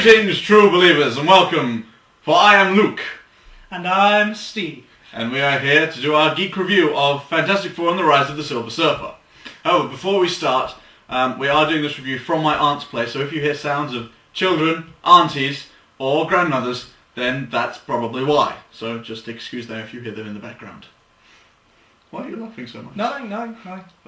Greetings, true believers, and welcome, for I am Luke. And I'm Steve. And we are here to do our geek review of Fantastic Four and the Rise of the Silver Surfer. However, before we start, we are doing this review from my aunt's place, so if you hear sounds of children, aunties, or grandmothers, then that's probably why. So just excuse them if you hear them in the background. Why are you laughing so much? No.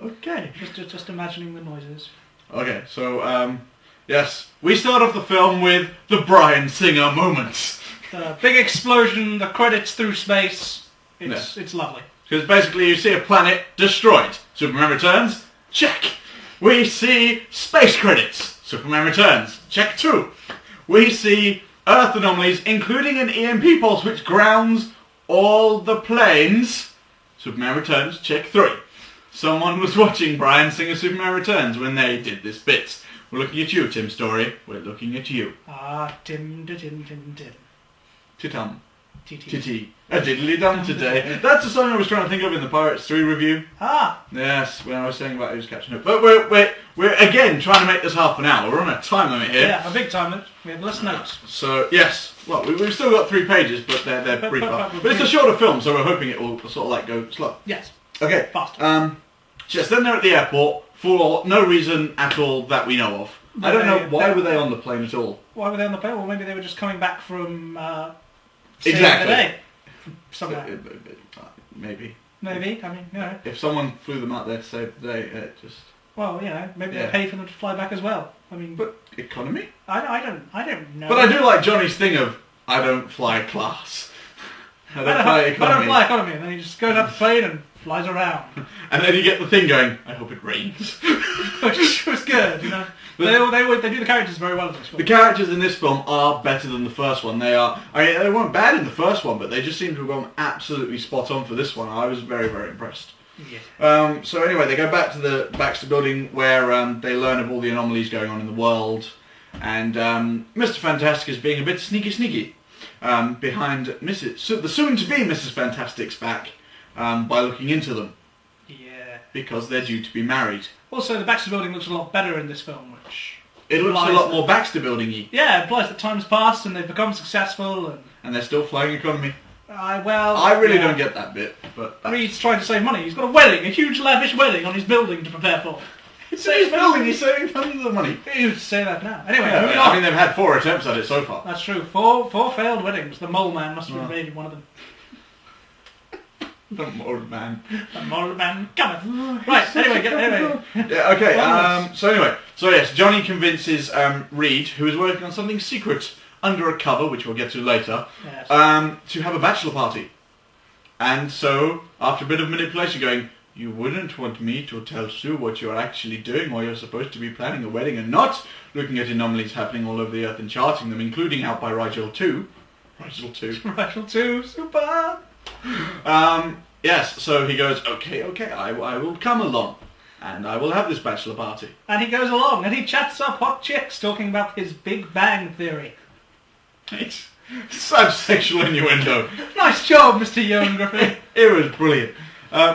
Okay. Just imagining the noises. Okay, so, yes, we start off the film with the Bryan Singer moment. The big explosion, the credits through space. It's lovely. Because basically you see a planet destroyed. Superman returns, check. We see space credits. Superman returns, check 2. We see Earth anomalies, including an EMP pulse which grounds all the planes. Superman returns, check 3. Someone was watching Bryan Singer Superman Returns when they did this bit. We're looking at you, Tim Story. We're looking at you. Tim. Titum. T. A diddly-dum today. That's the song I was trying to think of in the Pirates 3 review. Yes, when I was saying about who's catching up. But we're again trying to make this half an hour. We're on a time limit here. Yeah, a big time limit. We have less notes. So, yes. Well, we've still got 3 pages, but they're brief. But it's a shorter film, so we're hoping it will sort of like go slow. Yes. Okay. Fast. Just then they're at the airport for no reason at all that we know of. I don't know, why were they on the plane at all? Why were they on the plane? Well, maybe they were just coming back from Exactly. the day. Somewhere. Maybe. Maybe. I mean, you know. If someone flew them out there to save the day, it just... Well, you know, maybe they pay for them to fly back as well. I mean... But economy? I don't know. But I do like Johnny's thing of, I don't fly class. I don't fly economy. I don't fly economy, and then he just goes up the plane and flies around. And then you get the thing going, I hope it rains. Which was good, you know. They do the characters very well in this film. The characters in this film are better than the first one. They weren't bad in the first one, but they just seem to have gone absolutely spot on for this one. I was very, very impressed. Yeah. So anyway, they go back to the Baxter building where they learn of all the anomalies going on in the world. And Mr. Fantastic is being a bit sneaky behind the soon-to-be Mrs. Fantastic's back by looking into them. Yeah. Because they're due to be married. Also, the Baxter building looks a lot better in this film, which... It looks a lot more Baxter building-y. Yeah, it implies that time's passed and they've become successful and they're still flying economy. I really don't get that bit, but... Reed's trying to save money. He's got a wedding, a huge lavish wedding on his building to prepare for. It's his building, he's saving tons of money. You would say that now. Anyway, yeah, I mean, they've had 4 attempts at it so far. That's true. 4 failed weddings. The mole man must have invaded one of them. The mole man. The mole man cometh. Right, anyway. Yeah, okay, so yes, Johnny convinces Reed, who is working on something secret under a cover, which we'll get to later, yes. To have a bachelor party. And so, after a bit of manipulation going, you wouldn't want me to tell Sue what you're actually doing while you're supposed to be planning a wedding and not looking at anomalies happening all over the Earth and charting them, including out by Rigel 2. Rigel 2, super! Yes, so he goes, okay, I will come along, and I will have this bachelor party. And he goes along, and he chats up hot chicks talking about his Big Bang Theory. It's such sexual innuendo. Nice job, Mr. Ewan Griffin. It was brilliant.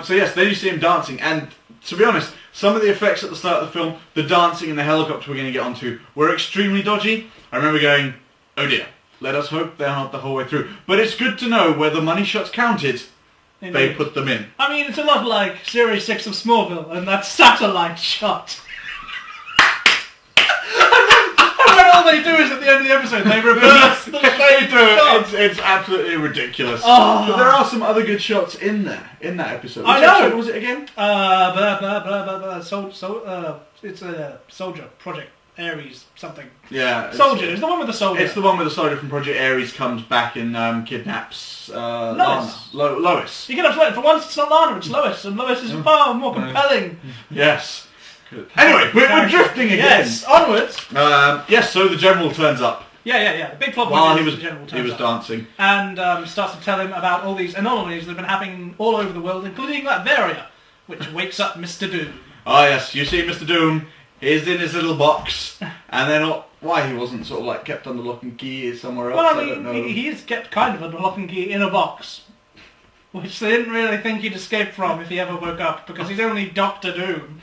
So yes, then you see him dancing, and to be honest, some of the effects at the start of the film, the dancing and the helicopter we're going to get onto, were extremely dodgy. I remember going, oh dear, let us hope they're not the whole way through. But it's good to know where the money shots counted, they put them in. I mean, it's a lot like Series 6 of Smallville and that satellite shot. All they do is at the end of the episode they reverse the they do it. It's absolutely ridiculous. Oh. But there are some other good shots in there, in that episode. I know. What was it again? It's a soldier project. Ares something. Yeah. Soldier. It's the one with the soldier. It's the one where the soldier from Project Ares comes back and kidnaps Lois. Lois. You get upset. For once it's not Lana, it's Lois. And Lois is far more compelling. Yes. Anyway, we're drifting again. Yes, onwards. Yes, so the general turns up. Yeah. The big plot While point he is the general turns he was up. dancing. And starts to tell him about all these anomalies that have been happening all over the world, including Latveria, which wakes up Mr. Doom. Oh yes, you see Mr. Doom. He's in his little box. And then why he wasn't sort of like kept under lock and key somewhere else, Well, I don't know. he is kept kind of under lock and key in a box. Which they didn't really think he'd escape from if he ever woke up, because he's only Doctor Doom.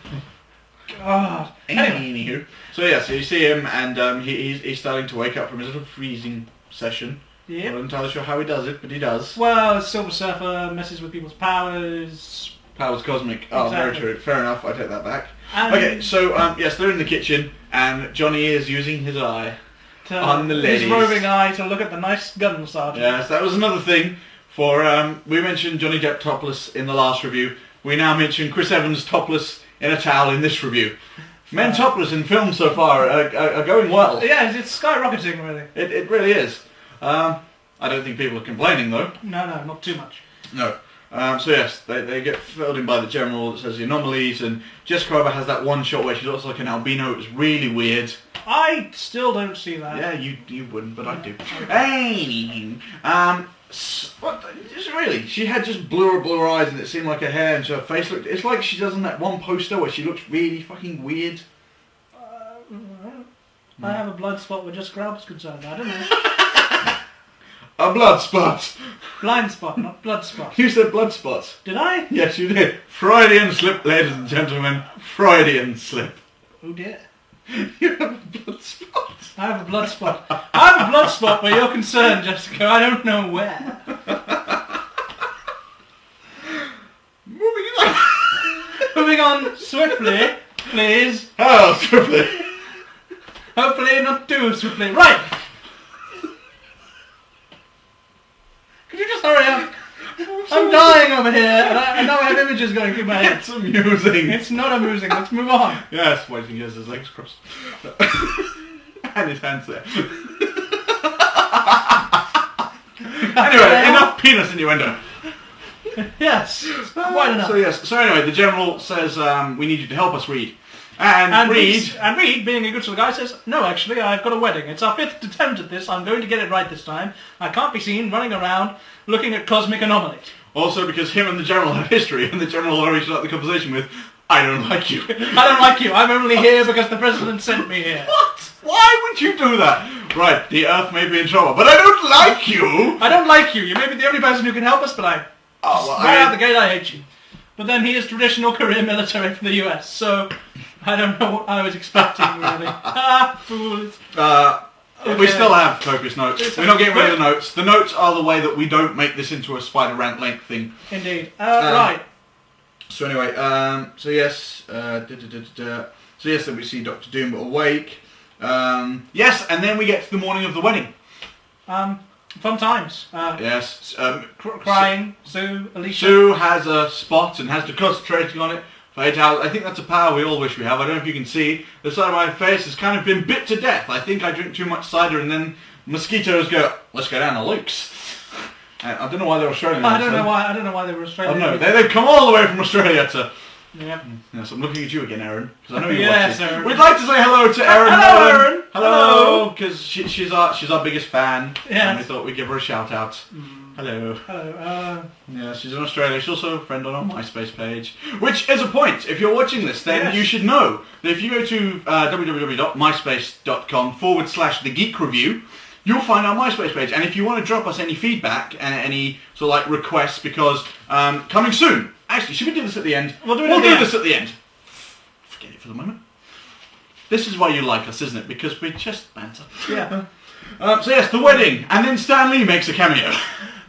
God. Anyway. Anywho. So yeah, so you see him, and he's starting to wake up from his little freezing session. Yep. I'm not entirely sure how he does it, but he does. Well, Silver Surfer messes with people's powers. Powers cosmic. Oh, very Exactly. true. Fair enough. I take that back. And Okay, so yes, they're in the kitchen, and Johnny is using his eye on the ladies. His roving eye to look at the nice gun sergeant. Yes, that was another thing. For we mentioned Johnny Depp topless in the last review. We now mention Chris Evans topless in a towel in this review. Men topless in films so far are going well. Yeah, it's skyrocketing, really. It really is. I don't think people are complaining though. No, not too much. No. So yes, they get filled in by the general that says the anomalies, and Jessica Alba has that one shot where she looks like an albino. It was really weird. I still don't see that. Yeah, you wouldn't, but I do. Anywho, just really, she had just bluer eyes, and it seemed like her hair and her face looked. It's like she does in that one poster where she looks really fucking weird. I have a blood spot where Jessica Alba's concerned. I don't know. A blood spot. Blind spot, not blood spot. You said blood spot. Did I? Yes, you did. Freudian slip, ladies and gentlemen. Freudian slip. Oh dear. You have a blood spot. I have a blood spot. I have a blood spot where you're concerned, Jessica. I don't know where. Moving on. Moving on swiftly, please. Oh, swiftly. Hopefully not too swiftly. Right. Could you just hurry up? I'm dying over here, and I now have images going through my head. It's amusing. It's not amusing. Let's move on. Yes, why do you think he has his legs crossed? And his hands there. Anyway, enough penis innuendo. Yes, quite enough. So yes, so anyway, the general says, we need you to help us, Reed. And Reed, being a good sort of guy, says, no, actually, I've got a wedding. It's our 5th attempt at this. I'm going to get it right this time. I can't be seen running around looking at cosmic anomalies. Also because him and the general have history, and the general already started the conversation with, I don't like you. I don't like you. I'm only here because the president sent me here. What? Why would you do that? Right, the Earth may be in trouble, but I don't like you. I don't like you. You may be the only person who can help us, but right out the gate, I hate you. But then he is traditional career military for the US, so I don't know what I was expecting, really. Fools. We still have copious notes. We're not getting rid of the notes. The notes are the way that we don't make this into a spider rant length thing. Indeed. Right. So anyway, so yes, so yes, then we see Doctor Doom awake. Yes, and then we get to the morning of the wedding. Fun times. Yes. Crying, Sue, Alicia. Sue has a spot and has to concentrating on it for 8 hours. I think that's a power we all wish we have. I don't know if you can see. The side of my face has kind of been bit to death. I think I drink too much cider and then mosquitoes go, let's go down the lakes. I don't know why they're Australian. I don't know why they were Australian. Oh no, they've come all the way from Australia to... Yep. Yes, I'm looking at you again, Erin, because I know you're yes, watching. Erin. We'd like to say hello to Erin. Hello, Erin. Hello, because she's our biggest fan. Yes. And we thought we'd give her a shout out. Hello. Hello. Yeah, she's in Australia. She's also a friend on our MySpace page. Which is a point. If you're watching this, then you should know that if you go to www.myspace.com/The Geek Review, you'll find our MySpace page. And if you want to drop us any feedback and any sort of like requests, because coming soon. Actually, should we do this at the end? We'll do this at the end. Forget it for the moment. This is why you like us, isn't it? Because we just banter. Yeah. So yes, the wedding, and then Stan Lee makes a cameo.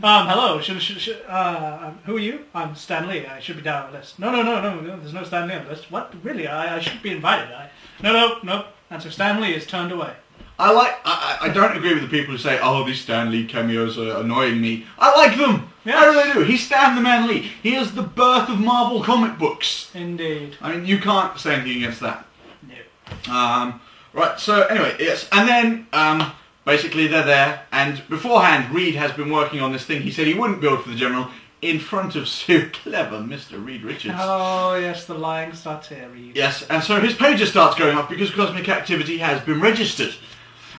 Hello. Who are you? I'm Stan Lee. I should be down on the list. No. There's no Stan Lee on the list. What? Really? I should be invited. No. And so Stan Lee is turned away. I don't agree with the people who say, oh, these Stan Lee cameos are annoying me. I like them. Yes. I really do. He's Stan the Man Lee. He is the birth of Marvel comic books. Indeed. I mean, you can't say anything against that. No. Right, so anyway, yes. And then, basically they're there, and beforehand, Reed has been working on this thing. He said he wouldn't build for the General in front of Sue. Clever Mr. Reed Richards. Oh, yes, the lying starts here, Reed. Yes, and so his pager starts going off because cosmic activity has been registered.